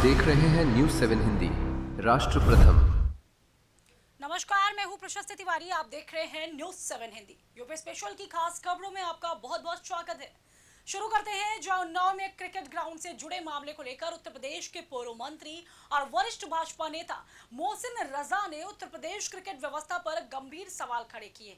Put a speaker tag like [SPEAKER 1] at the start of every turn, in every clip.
[SPEAKER 1] देख रहे हैं न्यूज 7 हिंदी, राष्ट्र प्रथम।
[SPEAKER 2] नमस्कार, मैं हूं प्रशस्ति तिवारी। आप देख रहे हैं न्यूज 7 हिंदी। यूपी स्पेशल की खास खबरों में आपका बहुत बहुत स्वागत है। शुरू करते हैं जो उन्नाव में क्रिकेट ग्राउंड से जुड़े मामले को लेकर उत्तर प्रदेश के पूर्व मंत्री और वरिष्ठ भाजपा नेता मोहसिन रजा ने उत्तर प्रदेश क्रिकेट व्यवस्था पर गंभीर सवाल खड़े किए।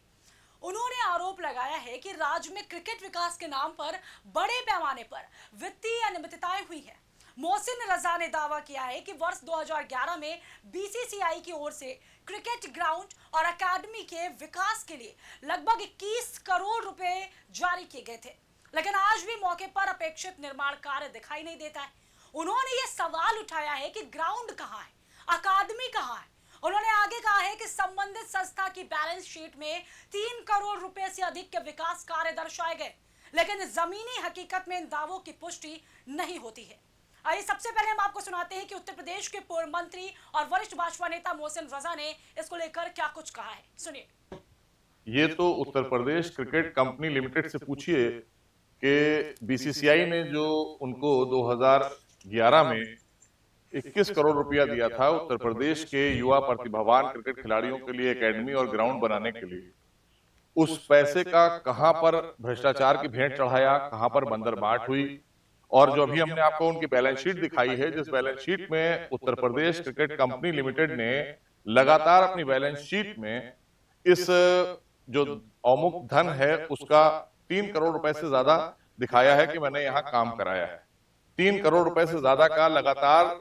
[SPEAKER 2] उन्होंने आरोप लगाया है कि राज्य में क्रिकेट विकास के नाम पर बड़े पैमाने पर वित्तीय अनियमितताएं हुई है। मोहसिन रजा ने दावा किया है कि वर्ष 2011 में बीसीसीआई की ओर से क्रिकेट ग्राउंड और अकादमी के विकास के लिए लगभग 21 करोड़ रुपए जारी किए गए थे, लेकिन आज भी मौके पर अपेक्षित निर्माण कार्य दिखाई नहीं देता है। उन्होंने ये सवाल उठाया है कि ग्राउंड कहाँ है, अकादमी कहाँ है। उन्होंने आगे कहा है कि संबंधित संस्था की बैलेंस शीट में 3 करोड़ रुपए से अधिक के विकास कार्य दर्शाए गए, लेकिन जमीनी हकीकत में इन दावों की पुष्टि नहीं होती है। आइए सबसे पहले हम आपको सुनाते हैं कि उत्तर प्रदेश के पूर्व मंत्री और वरिष्ठ भाजपा नेता मोहसिन रजा ने इसको लेकर क्या कुछ कहा है, सुनिए।
[SPEAKER 3] ये तो Uttar Pradesh cricket company limited से पूछिए कि बीसीसीआई ने जो उनको 2011 में 21 करोड़ रुपया दिया था उत्तर प्रदेश के युवा प्रतिभावान क्रिकेट खिलाड़ियों के लिए एकेडमी और ग्राउंड बनाने के लिए, उस पैसे का कहां पर भ्रष्टाचार की भेंट चढ़ाया, कहां पर बंदरबाट हुई। और जो अभी हमने आपको उनकी बैलेंस शीट दिखाई है, जिस बैलेंस शीट में Uttar Pradesh cricket company limited ने लगातार अपनी बैलेंस शीट में इस जो अमुक धन है उसका 3 करोड़ रुपए से ज्यादा दिखाया है कि मैंने यहाँ काम कराया है। 3 करोड़ रुपए से ज्यादा का लगातार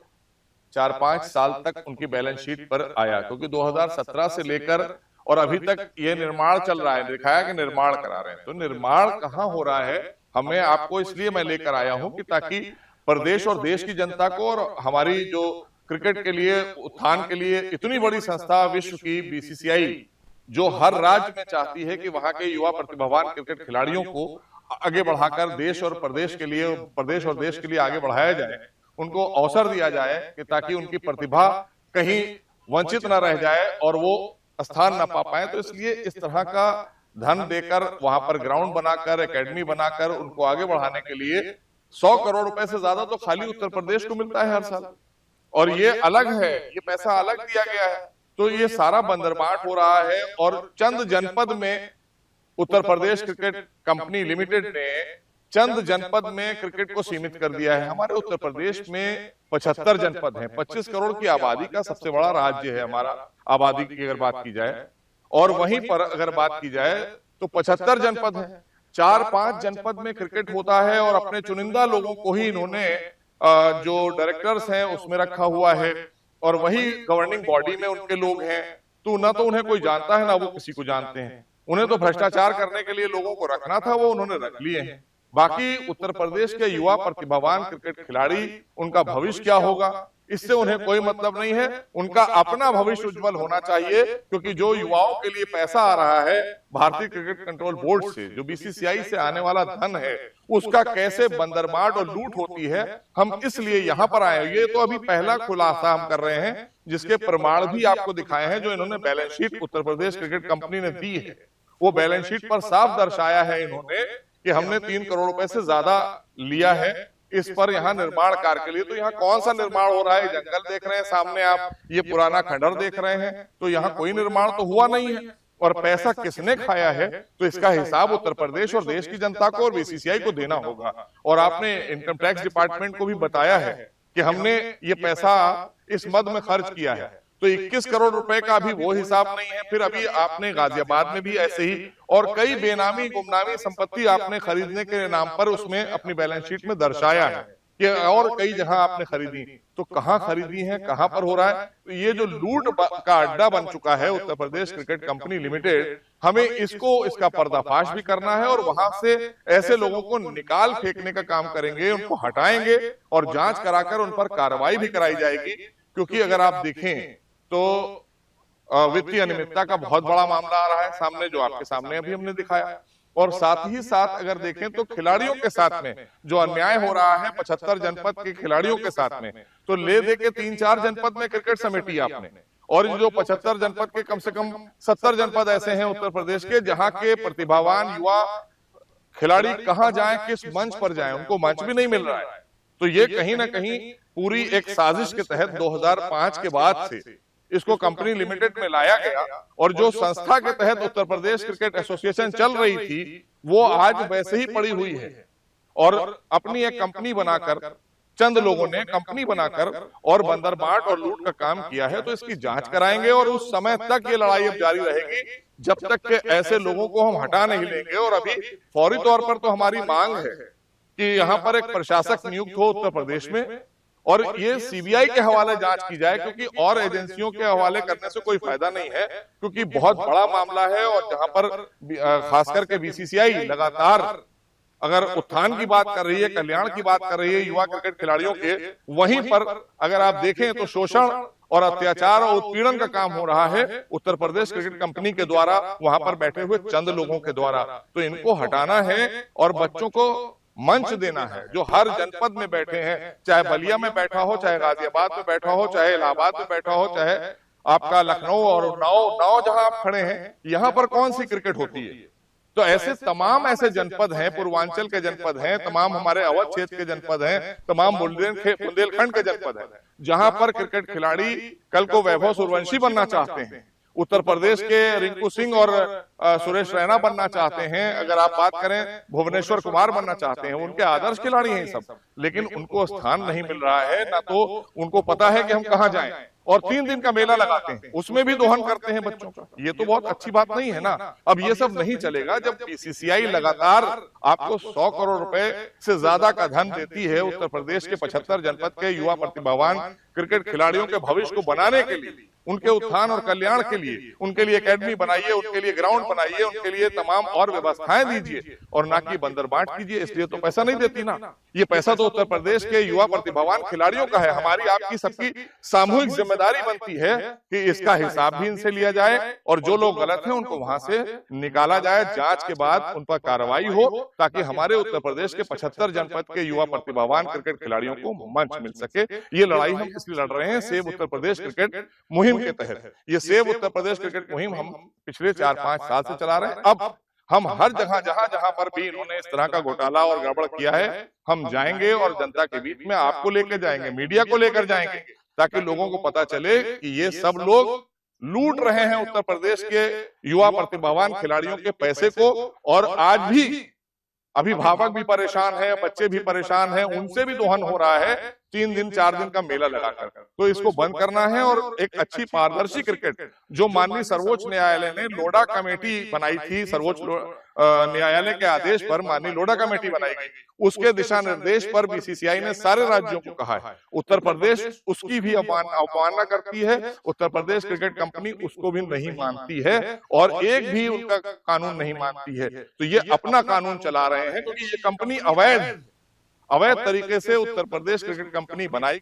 [SPEAKER 3] 4-5 साल तक उनकी बैलेंस शीट पर आया, क्योंकि 2017 से लेकर और अभी तक ये निर्माण चल रहा है। दिखाया कि निर्माण करा रहे हैं, तो निर्माण कहाँ हो रहा है हमें आपको इसलिए मैं लेकर आया हूं कि ताकि प्रदेश और देश की जनता को और हमारी जो क्रिकेट के लिए उत्थान के लिए इतनी बड़ी संस्था विश्व की बीसीसीआई, जो हर राज्य में चाहती है कि वहां के युवा प्रतिभावान क्रिकेट खिलाड़ियों को आगे बढ़ाकर देश और प्रदेश के लिए, प्रदेश और देश के लिए आगे बढ़ाया जाए, उनको अवसर दिया जाए कि ताकि उनकी प्रतिभा कहीं वंचित न रह जाए और वो स्थान न पा पाए। तो इसलिए इस तरह का धन देकर वहां पर ग्राउंड बनाकर, एकेडमी बनाकर उनको आगे बढ़ाने के लिए 100 करोड़ रुपए से ज्यादा तो खाली उत्तर प्रदेश को मिलता है हर साल, और ये अलग है, ये पैसा अलग दिया गया है। तो ये सारा बंदरबाट हो रहा है और चंद जनपद में Uttar Pradesh cricket company limited ने चंद जनपद में क्रिकेट को सीमित कर दिया है। हमारे उत्तर प्रदेश में 75 जनपद हैं, 25 करोड़ की आबादी का सबसे बड़ा राज्य है हमारा, आबादी की अगर बात की जाए। और वहीं पर अगर बात की जाए तो 75 जनपद हैं, 4-5 जनपद में क्रिकेट होता है और अपने चुनिंदा लोगों को ही इन्होंने जो डायरेक्टर्स हैं उसमें रखा हुआ है, और वही गवर्निंग बॉडी में उनके लोग हैं। तो ना तो उन्हें कोई जानता है ना वो किसी को जानते हैं। उन्हें तो भ्रष्टाचार करने के लिए लोगों को रखना था, वो उन्होंने रख लिए हैं। बाकी उत्तर प्रदेश के युवा प्रतिभावान क्रिकेट खिलाड़ी, उनका भविष्य क्या होगा, इससे उन्हें कोई मतलब नहीं है। उनका अपना भविष्य उज्जवल होना चाहिए, क्योंकि जो युवाओं के लिए पैसा आ रहा है भारतीय क्रिकेट कंट्रोल बोर्ड से, जो बीसीसीआई से आने वाला धन है, उसका कैसे बंदरबाट और लूट होती है, हम इसलिए यहाँ पर आए। ये तो अभी पहला खुलासा हम कर रहे हैं, जिसके प्रमाण भी आपको दिखाए हैं। जो इन्होंने balance sheet Uttar Pradesh cricket company ने दी है, वो बैलेंस शीट पर साफ दर्शाया है इन्होंने कि हमने 3 करोड़ रुपए से ज्यादा लिया है इस पर यहाँ निर्माण कार्य के लिए। तो यहाँ कौन सा निर्माण हो रहा है? जंगल देख रहे हैं सामने आप, ये पुराना खंडर देख रहे हैं, तो यहाँ कोई निर्माण तो हुआ नहीं है। और पैसा किसने खाया है, तो इसका हिसाब उत्तर प्रदेश और देश की जनता को और बीसीसीआई को देना होगा। और आपने इनकम टैक्स डिपार्टमेंट को भी बताया है कि हमने ये पैसा इस मद में खर्च किया है, तो 21 करोड़ रुपए का भी वो हिसाब नहीं है। फिर अभी आपने गाजियाबाद में भी ऐसे ही और कई बेनामी गुमनामी संपत्ति आपने खरीदने के नाम पर उसमें अपनी बैलेंस शीट में दर्शाया है कि और कई जहां आपने खरीदी, तो कहां खरीदी है, कहां पर हो रहा है। तो ये जो लूट का अड्डा बन चुका है Uttar Pradesh cricket company limited, हमें इसका पर्दाफाश भी करना है और वहां से ऐसे लोगों को निकाल फेंकने का काम करेंगे, उनको हटाएंगे और जांच कराकर उन पर कार्रवाई भी कराई जाएगी। क्योंकि अगर आप देखें तो वित्तीय अनियमितता का बहुत बड़ा मामला आ रहा है सामने, जो आपके सामने अभी हमने दिखाया। और साथ ही साथ अगर देखें तो खिलाड़ियों के साथ में जो अन्याय हो रहा है 75 जनपद के खिलाड़ियों के साथ में, तो ले दे के 3-4 जनपद में क्रिकेट समेटी आपने, और जो 75 जनपद के कम से कम 70 जनपद ऐसे हैं उत्तर प्रदेश के, जहां के प्रतिभावान युवा खिलाड़ी कहां जाएं, किस मंच पर जाएं, उनको मंच भी नहीं मिल रहा है। तो ये कहीं ना कहीं पूरी एक साजिश के तहत 2005 के बाद से इसको कंपनी लिमिटेड में लाया गया और जो संस्था के तहत उत्तर प्रदेश क्रिकेट एसोसिएशन चल रही थी वो आज वैसे ही पड़ी हुई है और अपनी एक कंपनी बनाकर चंद लोगों ने कंपनी बनाकर और बंदरबाट और लूट का काम किया है। तो इसकी जांच कराएंगे और उस समय तक ये लड़ाई अब जारी रहेगी जब तक के ऐसे लोगों को हम हटा नहीं लेंगे। और अभी फौरी तौर पर तो हमारी मांग है कि यहाँ पर एक प्रशासक नियुक्त हो उत्तर प्रदेश में और ये सीबीआई के हवाले जांच की जाए, क्योंकि और एजेंसियों के हवाले करने से कोई फायदा नहीं है, क्योंकि बहुत बड़ा मामला है। और जहां पर खास करके बीसीसीआई लगातार अगर उत्थान की बात कर रही है, कल्याण की बात कर रही है युवा क्रिकेट खिलाड़ियों के, वहीं पर अगर आप देखें तो शोषण और अत्याचार और उत्पीड़न का काम हो रहा है उत्तर प्रदेश क्रिकेट कंपनी के द्वारा, वहां पर बैठे हुए चंद लोगों के द्वारा। तो इनको हटाना है और बच्चों को मंच देना है जो हर जनपद में बैठे हैं, चाहे बलिया में बैठा हो, चाहे गाजियाबाद में बैठा हो, चाहे इलाहाबाद में बैठा हो, चाहे आपका लखनऊ और उन्नाव जहां आप खड़े हैं, यहां पर कौन सी क्रिकेट होती है। तो ऐसे तमाम ऐसे जनपद हैं, पूर्वांचल के जनपद हैं, तमाम हमारे अवध क्षेत्र के जनपद हैं, तमाम बुंदेलखंड के जनपद हैं, जहां पर क्रिकेट खिलाड़ी कल को वैभव सूर्यवंशी बनना चाहते हैं, उत्तर प्रदेश के रिंकू सिंह और सुरेश रैना बनना चाहते हैं, अगर आप बात करें भुवनेश्वर कुमार बनना चाहते हैं, उनके आदर्श खिलाड़ी हैं सब, लेकिन उनको स्थान नहीं मिल रहा है, ना तो उनको पता है कि हम कहां जाएं। और 3 दिन का मेला लगाते हैं, उसमें भी दोहन करते हैं बच्चों का। ये तो बहुत अच्छी बात नहीं है ना। अब ये सब नहीं चलेगा जब बीसीसीआई लगातार आपको 100 करोड़ रुपए से ज्यादा का धन देती है उत्तर प्रदेश के 75 जनपद के युवा प्रतिभावान क्रिकेट खिलाड़ियों के भविष्य को बनाने के लिए, उनके उत्थान और कल्याण के लिए, उनके लिए एकेडमी बनाइए, उनके लिए ग्राउंड बनाइए, उनके लिए तमाम और व्यवस्थाएं दीजिए और ना कि बंदरबाट कीजिए। इसलिए तो पैसा नहीं देती ना, ये पैसा तो उत्तर प्रदेश के युवा प्रतिभावान खिलाड़ियों का है। हमारी आपकी सबकी सामूहिक जिम्मेदारी बनती है कि इसका हिसाब भी इनसे लिया जाए और जो लोग गलत हैं उनको वहां से निकाला जाए, जांच के बाद उन पर कार्रवाई हो, ताकि हमारे उत्तर प्रदेश के 75 जनपद के युवा प्रतिभावान क्रिकेट खिलाड़ियों को मंच मिल सके। ये लड़ाई हम इसलिए लड़ रहे हैं सेव उत्तर प्रदेश क्रिकेट मुहिम के तहत। ये सेव उत्तर प्रदेश क्रिकेट मुहिम हम पिछले 4-5 साल से चला रहे हैं। अब हम हर जगह जहां पर भी इन्होंने इस तरह का घोटाला और गड़बड़ किया है, हम जाएंगे और जनता के बीच में आपको लेकर जाएंगे, मीडिया को लेकर जाएंगे, ताकि लोगों को पता चले कि ये सब लोग लूट रहे हैं उत्तर प्रदेश के युवा प्रतिभावान खिलाड़ियों के पैसे को। और आज भी अभिभावक भी परेशान है, बच्चे भी परेशान हैं, उनसे भी दोहन हो रहा है 3 दिन 4 दिन का मेला लगाकर। तो इसको बंद करना है और एक अच्छी पारदर्शी क्रिकेट जो माननीय सर्वोच्च न्यायालय ने लोढ़ा कमेटी बनाई थी, सर्वोच्च न्यायालय के आदेश पर माननीय लोढ़ा कमेटी बनाई गई, उसके दिशा निर्देश पर बीसीसीआई ने सारे राज्यों को कहा है। उत्तर प्रदेश उसकी भी अवमानना करती है, उत्तर प्रदेश क्रिकेट कंपनी उसको भी नहीं मानती है और एक भी उनका कानून नहीं मानती है। तो ये अपना कानून चला रहे हैं, क्योंकि ये कंपनी अवैध तरीके से उत्तर प्रदेश क्रिकेट कंपनी बनाई।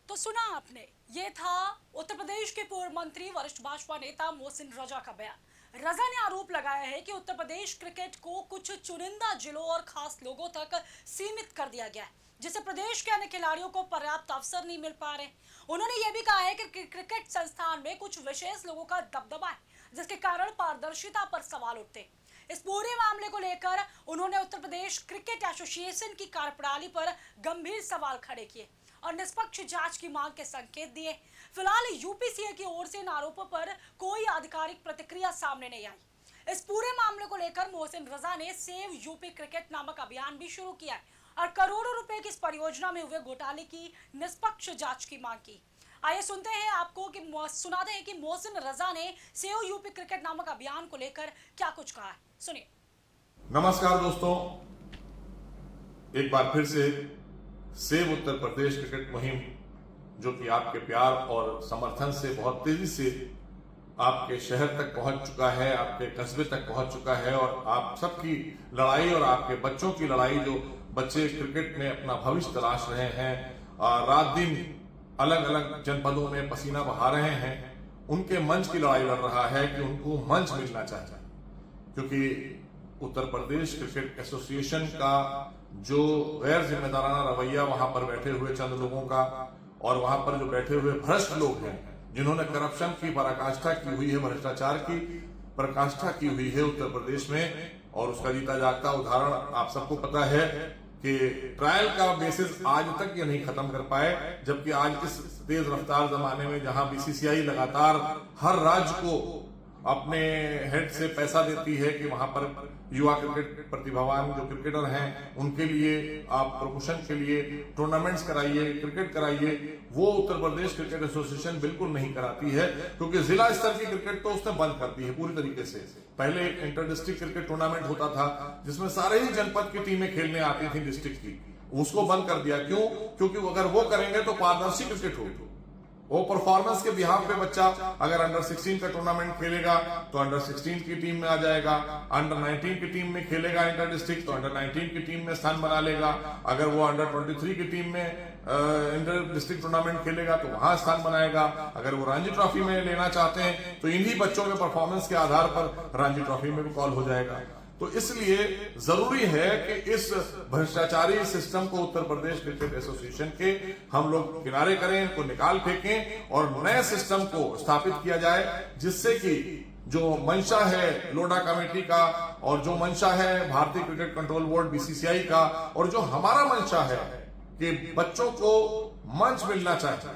[SPEAKER 2] तो सुना आपने, ये था उत्तर प्रदेश के पूर्व मंत्री वरिष्ठ भाजपा नेता मोहसिन रजा का बयान। रजा ने आरोप लगाया है कि उत्तर प्रदेश क्रिकेट को कुछ चुनिंदा जिलों और खास लोगों तक सीमित कर दिया गया है, जिससे प्रदेश के अन्य खिलाड़ियों को पर्याप्त अवसर नहीं मिल पा रहे। उन्होंने ये भी कहा है कि क्रिकेट संस्थान में कुछ विशेष लोगों का दबदबा है, जिसके कारण पारदर्शिता पर सवाल उठते। इस पूरे मामले को लेकर उन्होंने उत्तर प्रदेश क्रिकेट एसोसिएशन की कार्यप्रणाली पर गंभीर सवाल खड़े किए और निष्पक्ष जांच की मांग के संकेत दिए। फिलहाल यूपीसीए की ओर से इन आरोपों पर कोई आधिकारिक प्रतिक्रिया सामने नहीं आई। इस पूरे मामले को लेकर मोहसिन रजा ने सेव यूपी क्रिकेट नामक अभियान भी शुरू किया है और करोड़ों रुपए की इस परियोजना में हुए घोटाले की निष्पक्ष जांच की मांग की। आइए सुनते हैं आपको कि सुनाते हैं कि मोहसिन रजा ने सेव यूपी क्रिकेट नामक अभियान को लेकर क्या कुछ कहा है। सुनिए।
[SPEAKER 4] नमस्कार दोस्तों, एक बार फिर से सेव उत्तर प्रदेश क्रिकेट मुहिम, जो कि आपके प्यार और समर्थन से बहुत तेजी से आपके शहर तक पहुंच चुका है, आपके कस्बे तक पहुंच चुका है और आप सबकी लड़ाई और आपके बच्चों की लड़ाई, जो बच्चे क्रिकेट में अपना भविष्य तलाश रहे हैं, रात दिन अलग अलग जनपदों में पसीना बहा रहे हैं, उनके मंच की लड़ाई लड़ रहा है कि उनको मंच मिलना चाहिए। क्योंकि उत्तर प्रदेश क्रिकेट एसोसिएशन का जो गैर जिम्मेदाराना रवैया वहां पर बैठे हुए चंद लोगों का और वहां पर जो बैठे हुए भ्रष्ट लोग हैं, जिन्होंने करप्शन की पराकाष्ठा की हुई है, भ्रष्टाचार की पराकाष्ठा की हुई है उत्तर प्रदेश में, और उसका जीता जागता उदाहरण आप सबको पता है कि ट्रायल का बेसिस आज तक ये नहीं खत्म कर पाए, जबकि आज इस तेज रफ्तार जमाने में जहां बीसीसीआई लगातार हर राज्य को अपने हेड से पैसा देती है कि वहां पर युवा क्रिकेट प्रतिभावान जो क्रिकेटर हैं उनके लिए आप प्रमोशन के लिए टूर्नामेंट्स कराइए, क्रिकेट कराइए, वो उत्तर प्रदेश क्रिकेट एसोसिएशन बिल्कुल नहीं कराती है, क्योंकि जिला स्तर की क्रिकेट तो उसने बंद कर दी है पूरी तरीके से। पहले एक इंटर डिस्ट्रिक्ट क्रिकेट टूर्नामेंट होता था जिसमें सारे ही जनपद की टीमें खेलने आती थी डिस्ट्रिक्ट की, उसको बंद कर दिया। क्यों? क्योंकि अगर वो करेंगे तो पारदर्शी क्रिकेट होगी, वो परफॉर्मेंस के बिहाफ पे बच्चा अगर अंडर 16 का टूर्नामेंट खेलेगा तो अंडर 16 की टीम में आ जाएगा, अंडर 19 की टीम में खेलेगा इंटर डिस्ट्रिक्ट तो अंडर 19 की टीम में स्थान बना लेगा, अगर वो अंडर 23 की टीम में इंटर डिस्ट्रिक्ट टूर्नामेंट खेलेगा तो वहां स्थान बनाएगा, अगर वो रणजी ट्रॉफी में लेना चाहते हैं तो इन्हीं बच्चों के परफॉर्मेंस के आधार पर रणजी ट्रॉफी में भी कॉल हो जाएगा। तो इसलिए जरूरी है कि इस भ्रष्टाचारी सिस्टम को उत्तर प्रदेश क्रिकेट एसोसिएशन के हम लोग किनारे करें, इनको निकाल फेंकें और नए सिस्टम को स्थापित किया जाए, जिससे कि जो मंशा है लोडा कमेटी का और जो मंशा है भारतीय क्रिकेट कंट्रोल बोर्ड बीसीसीआई का और जो हमारा मंशा है कि बच्चों को मंच मिलना चाहिए,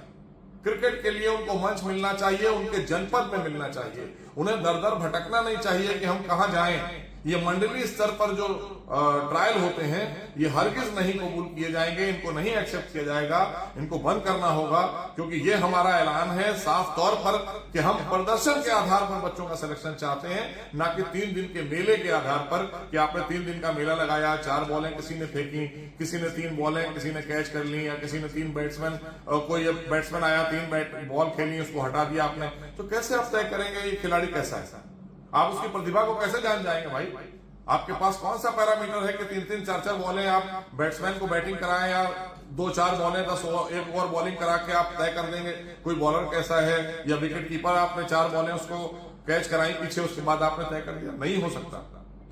[SPEAKER 4] क्रिकेट के लिए उनको मंच मिलना चाहिए, उनके जनपद में मिलना चाहिए, उन्हें दर दर भटकना नहीं चाहिए कि हम कहां जाएं। ये मंडलीय स्तर पर जो ट्रायल होते हैं ये हरगिज नहीं कबूल किए जाएंगे, इनको नहीं एक्सेप्ट किया जाएगा, इनको बंद करना होगा, क्योंकि ये हमारा ऐलान है साफ तौर पर कि हम प्रदर्शन के आधार पर बच्चों का सिलेक्शन चाहते हैं, ना कि 3 दिन के मेले के आधार पर कि आपने 3 दिन का मेला लगाया, 4 बॉलें किसी ने फेंकी, किसी ने 3 बॉलें किसी ने कैच कर ली, या किसी ने 3 बैट्समैन कोई बैट्समैन आया 3 बॉल खेली उसको हटा दिया आपने, तो कैसे आप तय करेंगे ये खिलाड़ी कैसा है? आप उसकी प्रतिभा को कैसे जान जाएंगे भाई? आपके पास कौन सा पैरामीटर है कि 3-3, 4-4 बॉलें आप बैट्समैन को बैटिंग कराएं या 2-4 बॉलें 10 एक ओवर बॉलिंग करा के आप तय कर देंगे कोई बॉलर कैसा है, या विकेट कीपर आपने 4 बॉलें उसको कैच कराई पीछे उसके बाद आपने तय कर दिया? नहीं हो सकता।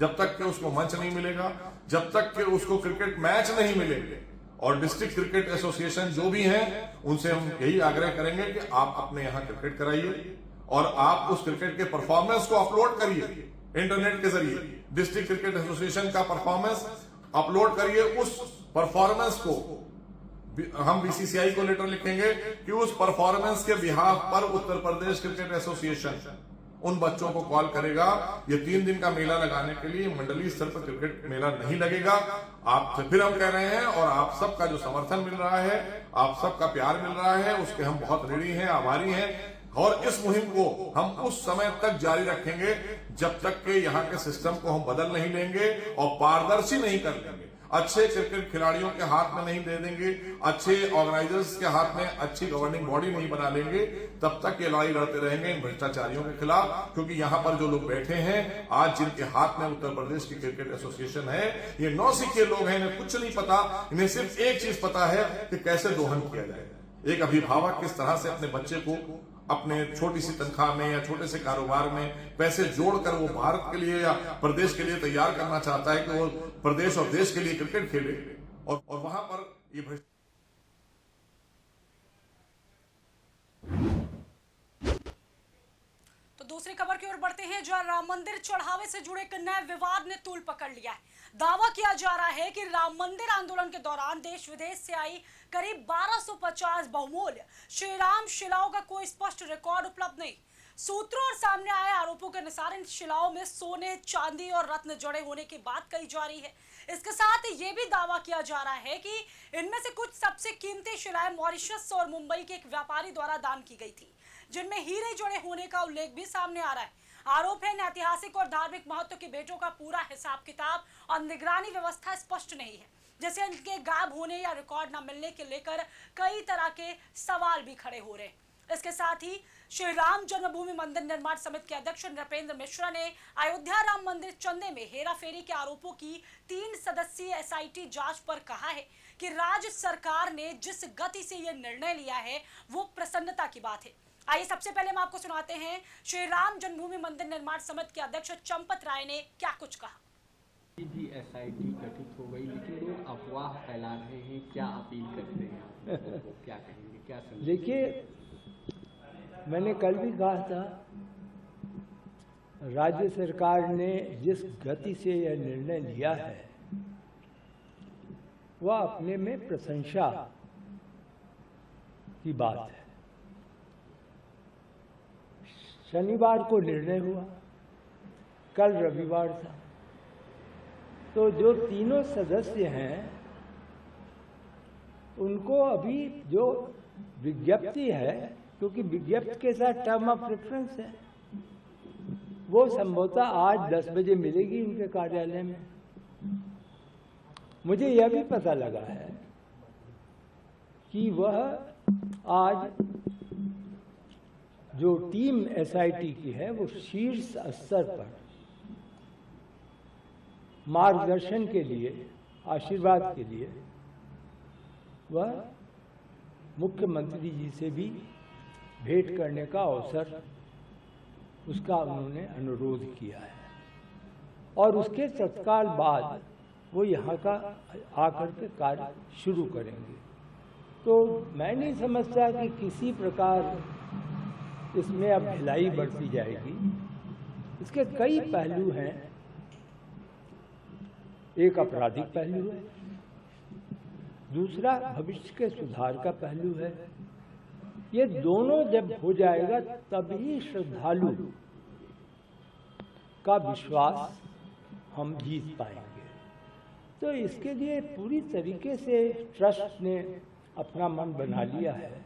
[SPEAKER 4] जब तक कि उसको मंच नहीं मिलेगा, जब तक कि उसको क्रिकेट मैच नहीं मिलेंगे, और डिस्ट्रिक्ट क्रिकेट एसोसिएशन जो भी हैं उनसे हम यही आग्रह करेंगे कि आप अपने यहाँ क्रिकेट कराइए और आप उस क्रिकेट के परफॉर्मेंस को अपलोड करिए इंटरनेट के जरिए, डिस्ट्रिक्ट क्रिकेट एसोसिएशन का परफॉर्मेंस अपलोड करिए। उस परफॉर्मेंस को हम बीसीसीआई को लेटर लिखेंगे कि उस परफॉर्मेंस के बिहाफ पर उत्तर प्रदेश क्रिकेट एसोसिएशन उन बच्चों को कॉल करेगा। ये 3 दिन का मेला लगाने के लिए मंडलीय स्तर पर क्रिकेट मेला नहीं लगेगा। आपसे फिर हम कह रहे हैं, और आप सबका जो समर्थन मिल रहा है, आप सबका प्यार मिल रहा है, उसके हम बहुत ऋणी हैं, आभारी हैं, और इस मुहिम को हम उस समय तक जारी रखेंगे जब तक कि यहाँ के सिस्टम को हम बदल नहीं लेंगे और पारदर्शी नहीं कर लेंगे, अच्छे क्रिकेट खिलाड़ियों के हाथ में नहीं दे देंगे, अच्छे ऑर्गेनाइजर्स के हाथ में अच्छी गवर्निंग बॉडी नहीं बना लेंगे, तब तक ये लड़ाई लड़ते रहेंगे इन भ्रष्टाचारियों के खिलाफ। क्योंकि यहाँ पर जो लोग बैठे हैं आज, जिनके हाथ में उत्तर प्रदेश की क्रिकेट एसोसिएशन है, ये नौसिखिए लोग हैं, इन्हें कुछ नहीं पता, इन्हें सिर्फ एक चीज पता है कि कैसे दोहन किया जाएगा। एक अभिभावक किस तरह से अपने बच्चे को अपने छोटी सी तनख्वाह में या छोटे से कारोबार में पैसे जोड़कर वो भारत के लिए या प्रदेश के लिए तैयार करना चाहता है कि वो प्रदेश और देश के लिए क्रिकेट खेले, और वहां पर ये
[SPEAKER 2] तो दूसरी खबर की ओर बढ़ते हैं, जहां राम मंदिर चढ़ावे से जुड़े एक नए विवाद ने तूल पकड़ लिया है। दावा किया जा रहा है कि राम मंदिर आंदोलन के दौरान देश विदेश से आई करीब 1250 बहुमूल्य श्रीराम शिलाओं का कोई स्पष्ट रिकॉर्ड उपलब्ध नहीं। सूत्रों और सामने आए आरोपों के अनुसार इन शिलाओं में सोने, चांदी और रत्न जड़े होने की बात कही जा रही है। इसके साथ ये भी दावा किया जा रहा है कि इनमें से कुछ सबसे कीमती शिलाएं मॉरिशस और मुंबई के एक व्यापारी द्वारा दान की गई थी, जिनमें हीरे जड़े होने का उल्लेख भी सामने आ रहा है। आरोप है ऐतिहासिक और धार्मिक महत्व की भेंटों का पूरा हिसाब किताब और निगरानी व्यवस्था स्पष्ट नहीं है, जैसे इनके गायब होने या रिकॉर्ड न मिलने के लेकर कई तरह के सवाल भी खड़े हो रहे हैं। इसके साथ ही श्री राम जन्मभूमि मंदिर निर्माण समिति के अध्यक्ष नृपेंद्र मिश्रा ने अयोध्या राम मंदिर चंदे में हेराफेरी के आरोपों की 3 सदस्यीय एसआईटी जांच पर कहा है कि राज्य सरकार ने जिस गति से यह निर्णय लिया है वो प्रसन्नता की बात है। आइए सबसे पहले हम आपको सुनाते हैं श्री राम जन्मभूमि मंदिर निर्माण समिति के अध्यक्ष चंपत राय ने क्या कुछ कहा।
[SPEAKER 5] भी एसआईटी गठित हो गई, लेकिन लोग अफवाह फैला रहे हैं, क्या अपील करते हैं आप? क्या कहेंगे, क्या समझेंगे?
[SPEAKER 6] देखिए, मैंने कल भी कहा था, राज्य सरकार ने जिस गति से यह निर्णय लिया है वह अपने में प्रशंसा की बात है। शनिवार को निर्णय हुआ, कल रविवार था, तो जो तीनों सदस्य हैं उनको अभी जो विज्ञप्ति है, क्योंकि विज्ञप्ति के साथ टर्म ऑफ रेफरेंस है, वो संभवतः आज 10 बजे मिलेगी उनके कार्यालय में। मुझे यह भी पता लगा है कि वह आज जो टीम एसआईटी की है वो शीर्ष स्तर पर मार्गदर्शन के लिए, आशीर्वाद के लिए वह मुख्यमंत्री जी से भी भेंट करने का अवसर, उसका उन्होंने अनुरोध किया है और उसके तत्काल बाद वो यहाँ का आकर के कार्य शुरू करेंगे। तो मैं नहीं समझता कि किसी प्रकार इसमें अब ढिलाई बढ़ती जाएगी। इसके कई पहलू हैं। एक आपराधिक पहलू है, दूसरा भविष्य के सुधार का पहलू है। ये दोनों जब हो जाएगा तभी श्रद्धालु का विश्वास हम जीत पाएंगे। तो इसके लिए पूरी तरीके से ट्रस्ट ने अपना मन बना लिया है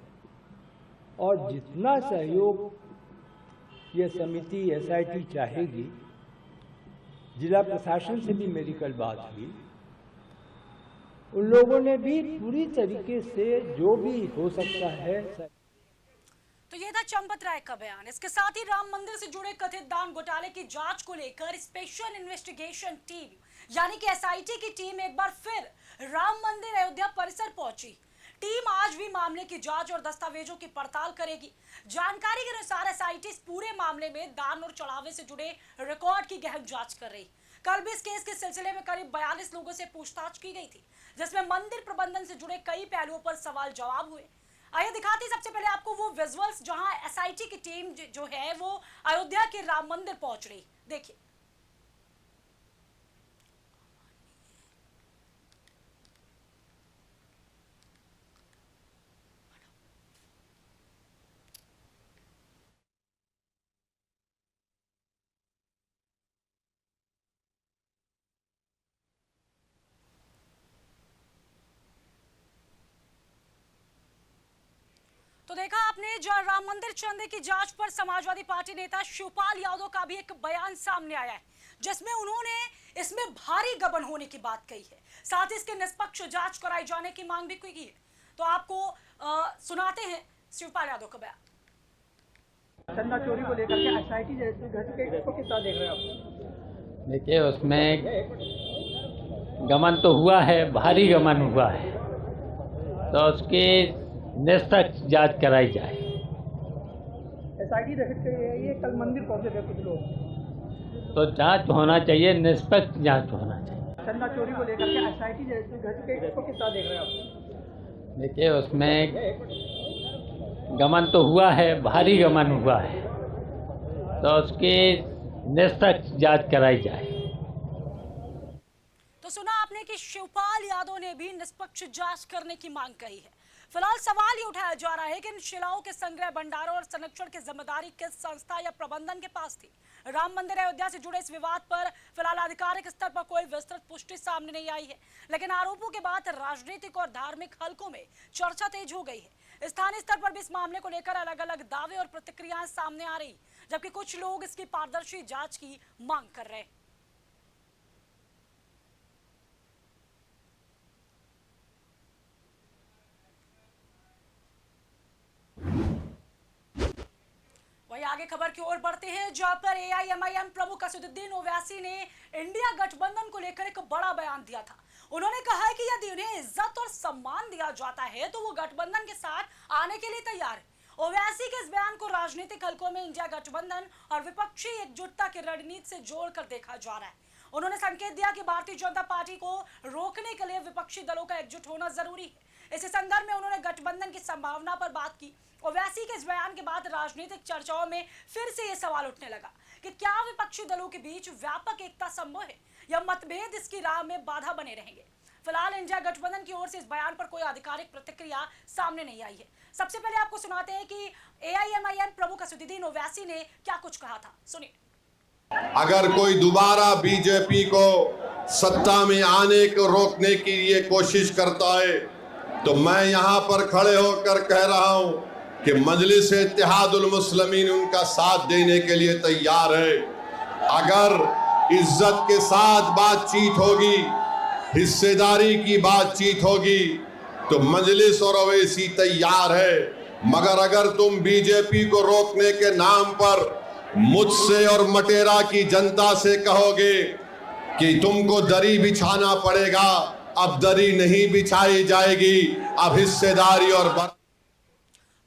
[SPEAKER 6] और जितना सहयोग ये समिति एसआईटी चाहेगी, जिला प्रशासन से भी मेरी कल बात हुई, उन लोगों ने भी पूरी तरीके से जो भी हो सकता है।
[SPEAKER 2] तो ये था चंपत राय का बयान। इसके साथ ही राम मंदिर से जुड़े कथित दान घोटाले की जांच को लेकर स्पेशल इन्वेस्टिगेशन टीम यानी कि एसआईटी की टीम एक बार फिर राम मंदिर अयोध्या परिसर पहुंची। टीम आज भी मामले की जांच और दस्तावेजों की पड़ताल करेगी। जानकारी के अनुसार एसआईटी इस पूरे मामले में दान और चढ़ावे से जुड़े रिकॉर्ड की गहन जांच कर रही। कल भी इस केस के सिलसिले में करीब 42 लोगों से पूछताछ की गई थी, जिसमें मंदिर प्रबंधन से जुड़े कई पहलुओं पर सवाल जवाब हुए। आइए दिखाते हैं सबसे पहले आपको वो विजुअल्स जहां एसआईटी की टीम जो है वो अयोध्या के राम मंदिर पहुंच रही। देखिए। तो देखा आपने, जहां राम मंदिर चंदे की जांच पर समाजवादी पार्टी नेता शिवपाल यादव का भी एक बयान सामने आया है, जिसमें उन्होंने इसमें भारी गबन होने की बात कही है, साथ ही इसके निष्पक्ष जांच कराई जाने की मांग भी की है। तो आपको सुनाते हैं शिवपाल यादव का बयान।
[SPEAKER 7] चंदा चोरी को लेकर के एसआईटी को किस तरह देख रहे हैं आप?
[SPEAKER 5] देखिए, उसमें गमन तो हुआ है, भारी गमन हुआ है, तो उसकी निष्पक्ष जांच कराई जाए।
[SPEAKER 7] एसआईटी गठित कर रही है, कल मंदिर पहुंचे थे कुछ लोग,
[SPEAKER 5] तो जांच होना चाहिए, निष्पक्ष जांच होना चाहिए।
[SPEAKER 7] चंदा चोरी को लेकर के एसआईटी गठित को किस तरह देख रहे हैं आप?
[SPEAKER 5] देखिए, उसमें गमन तो हुआ है, भारी गमन हुआ है, तो उसकी निष्पक्ष जांच कराई जाए।
[SPEAKER 2] तो सुना आपने कि शिवपाल यादव ने भी निष्पक्ष जांच करने की मांग कही है। फिलहाल सवाल ये उठाया जा रहा है कि इन शिलाओं के संग्रह, भंडारण और संरक्षण की जिम्मेदारी किस संस्था या प्रबंधन के पास थी। राम मंदिर अयोध्या से जुड़े इस विवाद पर फिलहाल आधिकारिक स्तर पर कोई विस्तृत पुष्टि सामने नहीं आई है, लेकिन आरोपों के बाद राजनीतिक और धार्मिक हलकों में चर्चा तेज हो गई है। स्थानीय स्तर पर भी इस मामले को लेकर अलग अलग दावे और प्रतिक्रियाएं सामने आ रही, जबकि कुछ लोग इसकी पारदर्शी जांच की मांग कर रहे हैं। वहीं आगे खबर की ओर बढ़ते हैं, जहां पर एआईएमआईएम प्रमुख असदुद्दीन ओवैसी ने इंडिया गठबंधन को लेकर एक बड़ा बयान दिया था। उन्होंने कहा है कि यदि उन्हें इज्जत और सम्मान दिया जाता है तो वो गठबंधन के साथ आने के लिए तैयार है। ओवैसी के इस बयान को राजनीतिक हलकों में इंडिया गठबंधन और विपक्षी एकजुटता की रणनीति से जोड़कर देखा जा रहा है। उन्होंने संकेत दिया कि भारतीय जनता पार्टी को रोकने के लिए विपक्षी दलों का एकजुट होना जरूरी है। इस संदर्भ में उन्होंने गठबंधन की संभावना पर बात की। ओवैसी के इस बयान के बाद राजनीतिक चर्चाओं में फिर से ये सवाल उठने लगा कि क्या विपक्षी दलों के बीच व्यापक एकता संभव है या मतभेद इसकी राह में बाधा बने रहेंगे। फिलहाल इंडिया गठबंधन की ओर से इस बयान पर कोई आधिकारिक प्रतिक्रिया सामने नहीं आई है। सबसे पहले आपको सुनाते हैं कि एआईएमआईएम प्रमुख असदुद्दीन ओवैसी ने क्या कुछ कहा था, सुनिए।
[SPEAKER 8] अगर कोई दोबारा बीजेपी को सत्ता में आने को रोकने की ये कोशिश करता है तो मैं यहां पर खड़े होकर कह रहा हूं कि मजलिस इत्तेहादुल मुस्लिमीन उनका साथ देने के लिए तैयार है। अगर इज्जत के साथ बातचीत होगी, हिस्सेदारी की बातचीत होगी तो मजलिस और ओवैसी तैयार है। मगर अगर तुम बीजेपी को रोकने के नाम पर मुझसे और मटेरा की जनता से कहोगे कि तुमको दरी बिछाना पड़ेगा, अब दरी नहीं बिछाई जाएगी, अब हिस्सेदारी और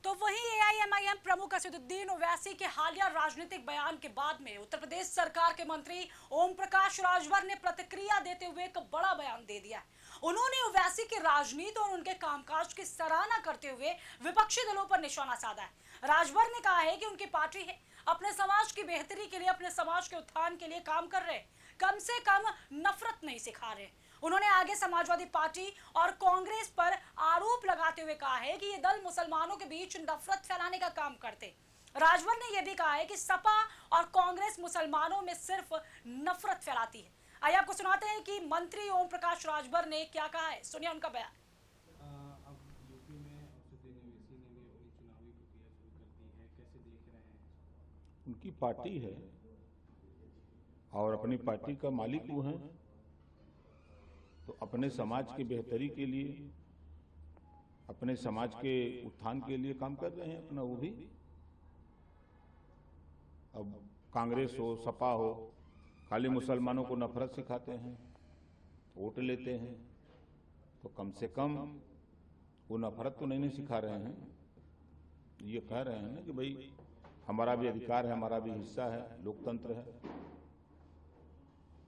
[SPEAKER 2] तो वहीं एआईएमआईएम प्रमुख असदुद्दीन ओवैसी के हालिया राजनीतिक बयान के बाद में उत्तर प्रदेश सरकार के मंत्री ओम प्रकाश राजभर ने प्रतिक्रिया देते हुए एक बड़ा बयान दे दिया। उन्होंने ओवैसी की राजनीति और उनके कामकाज की सराहना करते हुए विपक्षी दलों पर निशाना साधा है। राजभर ने कहा है कि उनकी पार्टी है अपने समाज की बेहतरी के लिए, अपने समाज के उत्थान के लिए काम कर रहे, कम से कम नफरत नहीं सिखा रहे। उन्होंने आगे समाजवादी पार्टी और कांग्रेस पर आरोप लगाते हुए कहा है कि ये दल मुसलमानों के बीच नफरत फैलाने का काम करते। राजभर ने यह भी कहा है कि सपा और कांग्रेस मुसलमानों में सिर्फ नफरत फैलाती है। आइए आपको सुनाते हैं कि मंत्री ओम प्रकाश राजभर ने क्या कहा है, सुनिए उनका बयान।
[SPEAKER 9] अब यूपी में असदुद्दीन ओवैसी ने भी अपनी चुनावी प्रक्रिया शुरू कर दी है, कैसे देख रहे हैं?
[SPEAKER 10] उनकी पार्टी है और अपनी पार्टी का मालिक वो हैं, तो अपने समाज की बेहतरी के लिए, अपने समाज के उत्थान के लिए काम कर रहे हैं अपना। वो भी अब कांग्रेस हो, सपा हो, खाली मुसलमानों को नफरत सिखाते हैं, वोट लेते हैं, तो कम से कम वो नफरत तो नहीं सिखा रहे हैं। ये कह रहे हैं ना कि भाई हमारा भी अधिकार है, हमारा भी हिस्सा है, लोकतंत्र है।
[SPEAKER 9] तो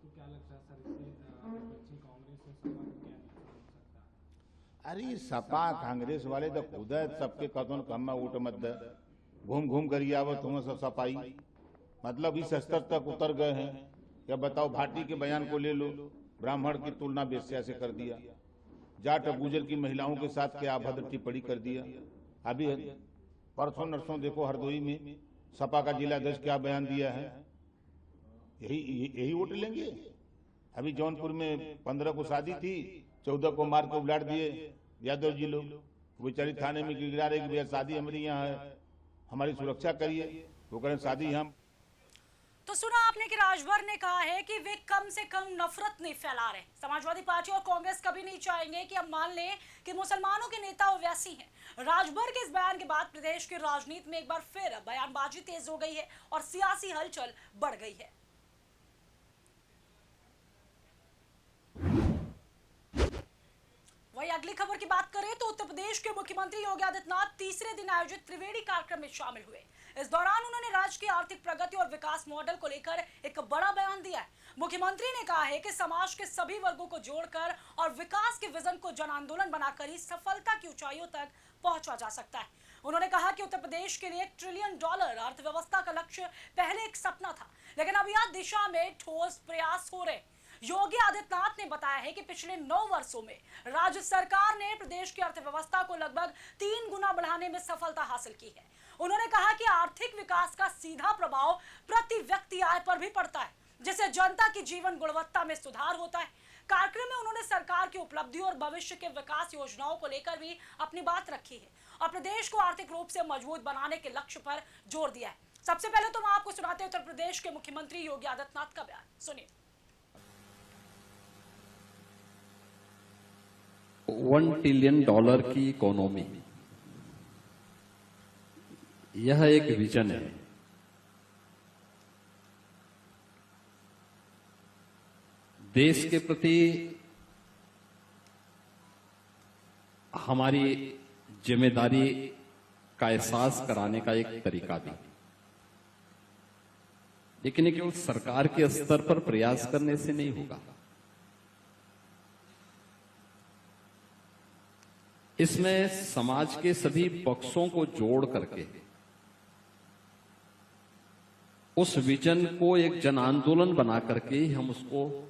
[SPEAKER 9] क्या लगता है सर, इससे विपक्षी कांग्रेस और सपा को क्या नुकसान हो सकता है?
[SPEAKER 10] अरे सपा कांग्रेस वाले तो खुद है सबके कदम कम वोट मत दे, घूम घूम कर आवत हुए सब सपाई, मतलब इस स्तर तक उतर गए हैं। या बताओ, भाटी के बयान को ले लो, ब्राह्मण की तुलना वेश्या से कर दिया, जाट गुजर की महिलाओं के साथ क्या अभद्र टिप्पणी कर दिया। अभी परसों नरसों देखो हरदोई में सपा का जिला अध्यक्ष क्या बयान दिया है। यही वोट लेंगे। अभी जौनपुर में 15 को शादी थी, 14 को मार को उलाट दिए यादव जी लोग, बेचारी थाने में गिरा रहे कि भैया शादी हमारी यहाँ है, हमारी सुरक्षा करिए। वो करें शादी हम।
[SPEAKER 2] तो सुना आपने कि राजभर ने कहा है कि वे कम से कम नफरत नहीं फैला रहे। समाजवादी पार्टी और कांग्रेस कभी नहीं चाहेंगे कि हम मान लें कि मुसलमानों के नेता ओवैसी हैं। राजभर के इस बयान के बाद प्रदेश की राजनीति में एक बार फिर बयानबाजी तेज हो गई है और सियासी हलचल बढ़ गई है। वही अगली खबर की बात करें तो उत्तर प्रदेश के मुख्यमंत्री योगी आदित्यनाथ तीसरे दिन आयोजित त्रिवेणी कार्यक्रम में शामिल हुए। इस दौरान उन्होंने राज्य की आर्थिक प्रगति और विकास मॉडल को लेकर एक बड़ा बयान दिया है। मुख्यमंत्री ने कहा है कि समाज के सभी वर्गों को जोड़कर और विकास के विजन को जन आंदोलन बनाकर ही सफलता की ऊंचाइयों तक पहुंचा जा सकता है। उन्होंने कहा कि उत्तर प्रदेश के लिए $1 ट्रिलियन अर्थव्यवस्था का लक्ष्य पहले एक सपना था, लेकिन अब यह दिशा में ठोस प्रयास हो रहे। योगी आदित्यनाथ ने बताया है कि पिछले 9 वर्षों में राज्य सरकार ने प्रदेश की अर्थव्यवस्था को लगभग 3 गुना बढ़ाने में सफलता हासिल की है। उन्होंने कहा कि आर्थिक विकास का सीधा प्रभाव प्रति व्यक्ति आय पर भी पड़ता है, जिससे जनता की जीवन गुणवत्ता में सुधार होता है। कार्यक्रम में उन्होंने सरकार की उपलब्धियों और भविष्य के विकास योजनाओं को लेकर भी अपनी बात रखी है और प्रदेश को आर्थिक रूप से मजबूत बनाने के लक्ष्य पर जोर दिया है। सबसे पहले तो हम आपको सुनाते हैं उत्तर प्रदेश के मुख्यमंत्री योगी आदित्यनाथ का बयान, सुनिए।
[SPEAKER 11] $1 ट्रिलियन की इकोनॉमी, यह एक विजन है। देश के प्रति हमारी जिम्मेदारी का एहसास कराने का एक तरीका भी, लेकिन केवल सरकार के स्तर पर प्रयास करने से नहीं होगा। इसमें समाज के सभी पक्षों को जोड़ करके उस विजन को एक जन आंदोलन बना करके हम उसको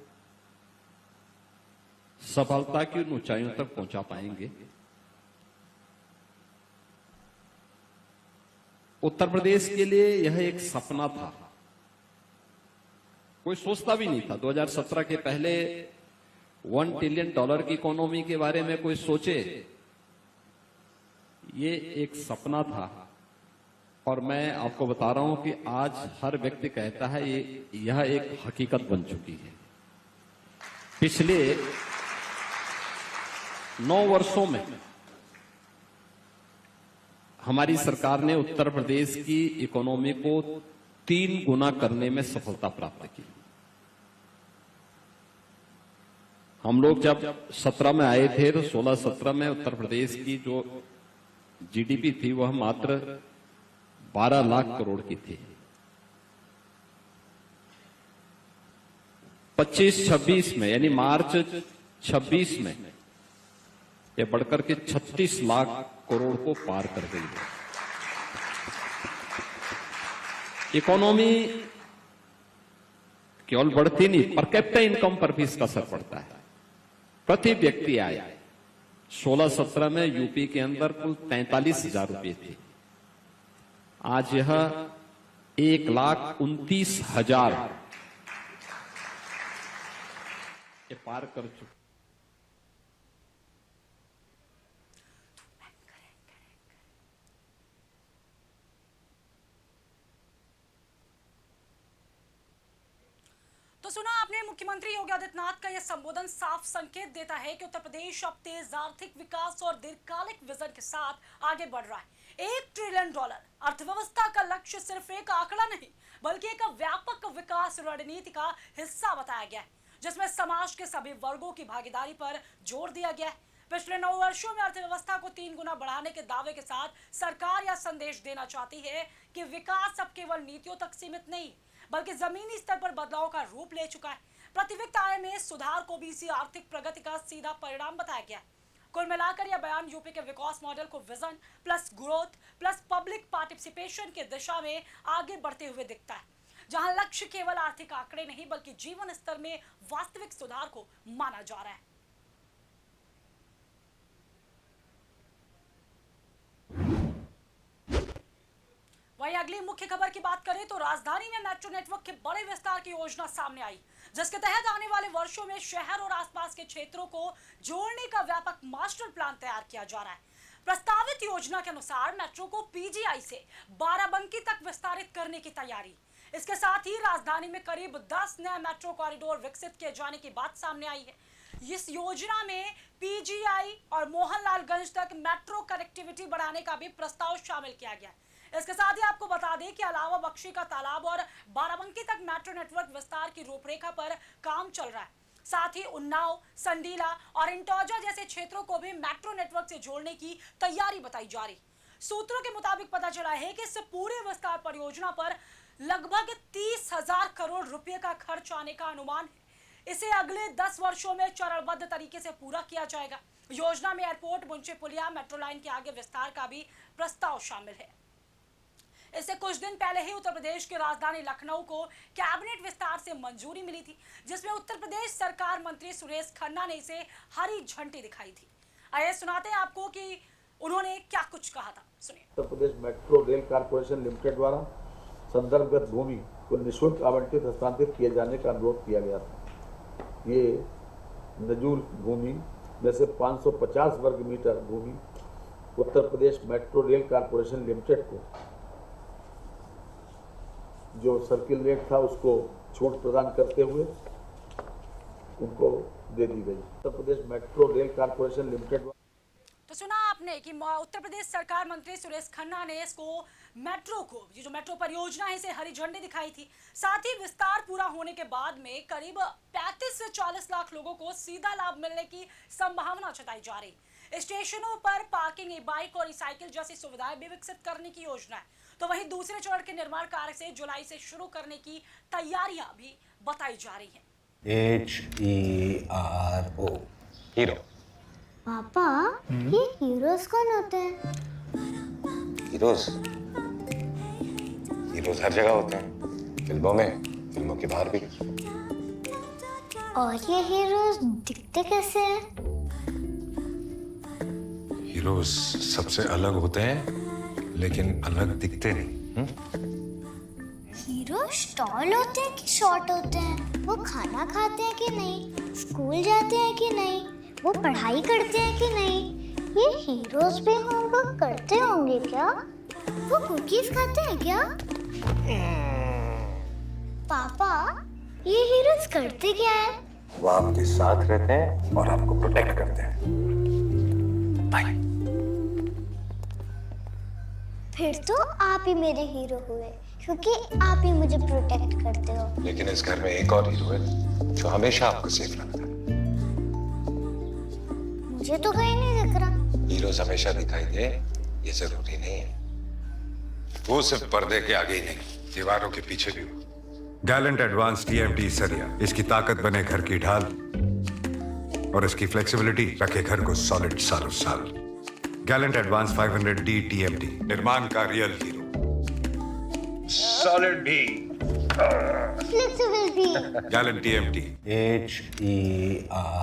[SPEAKER 11] सफलता की उन ऊंचाइयों तक पहुंचा पाएंगे। उत्तर प्रदेश के लिए यह एक सपना था, कोई सोचता भी नहीं था। 2017 के पहले $1 ट्रिलियन की इकोनॉमी के बारे में कोई सोचे, ये एक सपना था। और मैं आपको बता रहा हूं कि आज हर व्यक्ति कहता है यह एक हकीकत बन चुकी है। पिछले 9 वर्षों में हमारी सरकार ने उत्तर प्रदेश की इकोनॉमी को 3 गुना करने में सफलता प्राप्त की। हम लोग जब 17 में आए थे तो 16-17 में उत्तर प्रदेश की जो जीडीपी थी वह मात्र 12 लाख करोड़ की थी। 25-26 में यानी मार्च 26 में यह बढ़कर के 36 लाख करोड़ को पार कर गई है। इकोनॉमी केवल बढ़ती नहीं, पर कैपिटा इनकम पर भी इसका असर पड़ता है। प्रति व्यक्ति आय 16-17 में यूपी के अंदर कुल 43,000 रुपये थे, आज यह 1,29,000 ये पार कर चुका।
[SPEAKER 2] तो सुना आपने, मुख्यमंत्री योगी आदित्यनाथ का यह संबोधन साफ संकेत देता है कि उत्तर प्रदेश अब तेज आर्थिक विकास और दीर्घकालिक विजन के साथ आगे बढ़ रहा है। $1 ट्रिलियन अर्थव्यवस्था का लक्ष्य सिर्फ एक आंकड़ा नहीं बल्कि एक व्यापक विकास रणनीति का हिस्सा बताया गया है, जिसमें समाज के सभी वर्गों की भागीदारी पर जोर दिया गया है। पिछले 9 वर्षों में अर्थव्यवस्था को 3 गुना बढ़ाने के दावे के साथ सरकार यह संदेश देना चाहती है कि विकास अब केवल नीतियों तक सीमित नहीं बल्कि जमीनी स्तर पर बदलाव का रूप ले चुका है। प्रति व्यक्ति आय में सुधार को भी इसी आर्थिक प्रगति का सीधा परिणाम बताया गया है। कुल मिलाकर यह बयान यूपी के विकास मॉडल को vision plus growth plus public participation की दिशा में आगे बढ़ते हुए दिखता है, जहां लक्ष्य केवल आर्थिक आंकड़े नहीं बल्कि जीवन स्तर में वास्तविक सुधार को माना जा रहा है। वहीं अगली मुख्य खबर की बात करें तो राजधानी में मेट्रो नेटवर्क के बड़े विस्तार की योजना सामने आई, जिसके तहत आने वाले वर्षों में शहर और आसपास के क्षेत्रों को जोड़ने का व्यापक मास्टर प्लान तैयार किया जा रहा है। प्रस्तावित योजना के अनुसार मेट्रो को पीजीआई से बाराबंकी तक विस्तारित करने की तैयारी। इसके साथ ही राजधानी में करीब 10 नए मेट्रो कॉरिडोर विकसित किए जाने की बात सामने आई है। इस योजना में पीजीआई और मोहनलालगंज तक मेट्रो कनेक्टिविटी बढ़ाने का भी प्रस्ताव शामिल किया गया है। इसके साथ ही आपको बता दें कि अलावा बख्शी का तालाब और बाराबंकी तक मेट्रो नेटवर्क विस्तार की रूपरेखा पर काम चल रहा है। साथ ही उन्नाव, संडीला और इंटौजा जैसे क्षेत्रों को भी मेट्रो नेटवर्क से जोड़ने की तैयारी बताई जा रही। सूत्रों के मुताबिक पता चला है कि इस पूरे विस्तार परियोजना पर लगभग 30,000 करोड़ रुपए का खर्च आने का अनुमान है। इसे अगले 10 वर्षों में चरणबद्ध तरीके से पूरा किया जाएगा। योजना में एयरपोर्ट, मुंशी पुलिया, मेट्रो लाइन के आगे विस्तार का भी प्रस्ताव शामिल है। इससे कुछ दिन पहले ही उत्तर प्रदेश की राजधानी लखनऊ को कैबिनेट विस्तार से मंजूरी मिली थी, जिसमें उत्तर प्रदेश सरकार मंत्री सुरेश खन्ना ने इसे हरी झंडी दिखाई थी। आइए सुनाते हैं आपको कि उन्होंने क्या कुछ कहा था, सुनिए।
[SPEAKER 12] Uttar Pradesh metro rail corporation limited द्वारा संदर्भगत भूमि को निःशुल्क आवंटित हस्तांतरित किए जाने का अनुरोध किया गया था। ये नजूल भूमि में से 550 वर्ग मीटर भूमि Uttar Pradesh metro rail corporation limited को जो सर्किल रेट था उसको छूट प्रदान करते हुए उनको दे दी गई। Uttar Pradesh metro rail corporation limited.
[SPEAKER 2] तो सुना आपने कि उत्तर प्रदेश सरकार मंत्री सुरेश खन्ना ने इसको मेट्रो को, ये जो मेट्रो परियोजना है, इसे हरी झंडी दिखाई थी। साथ ही विस्तार पूरा होने के बाद में करीब 35 से 40 लाख लोगों को सीधा लाभ मिलने की संभावना जताई जा रही। स्टेशनों पर पार्किंग, ई बाइक और ई साइकिल जैसी सुविधाएं भी विकसित करने की योजना है। तो वहीं दूसरे चरण के निर्माण कार्य से जुलाई से शुरू करने की तैयारियां भी बताई जा रही हैं।
[SPEAKER 13] HERO hero.
[SPEAKER 14] पापा, ये हीरोज कौन होते हैं?
[SPEAKER 13] हीरोज हर जगह होते हैं, फिल्मों में, फिल्मों के बाहर भी।
[SPEAKER 14] और ये हीरोज दिखते कैसे हैं?
[SPEAKER 15] हीरोज सबसे अलग होते हैं लेकिन अलग दिखते नहीं।
[SPEAKER 14] हीरो टॉल होते हैं कि शॉर्ट होते हैं? वो खाना खाते हैं कि नहीं? स्कूल जाते हैं कि नहीं? वो पढ़ाई करते हैं कि नहीं? ये हीरोज भी होमवर्क करते होंगे क्या? वो कुकीज खाते हैं क्या? पापा, ये हीरोज करते क्या है?
[SPEAKER 15] वो आपके साथ रहते हैं और आपको प्रोटेक्ट करते हैं। बाय।
[SPEAKER 14] फिर तो आप ही मेरे हीरो हुए, क्योंकि आप ही मुझे प्रोटेक्ट करते हो।
[SPEAKER 15] लेकिन इस घर में एक और हीरो है जो हमेशा आपको सेफ रखता है।
[SPEAKER 14] मुझे तो कहीं नहीं दिख रहा।
[SPEAKER 15] हीरोज हमेशा दिखाई दे ये जरूरी नहीं है। वो सिर्फ पर्दे के आगे ही नहीं, दीवारों के पीछे भी हो।
[SPEAKER 16] गैलेंट एडवांस टीएमटी सरिया, इसकी ताकत बने घर की ढाल और इसकी फ्लेक्सिबिलिटी रखे घर को सॉलिड सालों साल। गैलेंट एडवांस 500D टीएमटी, निर्माण का रियल हीरो।
[SPEAKER 15] सॉलिड भी,
[SPEAKER 14] फ्लेक्सिबल भी।
[SPEAKER 16] Gallant TMT.
[SPEAKER 13] HER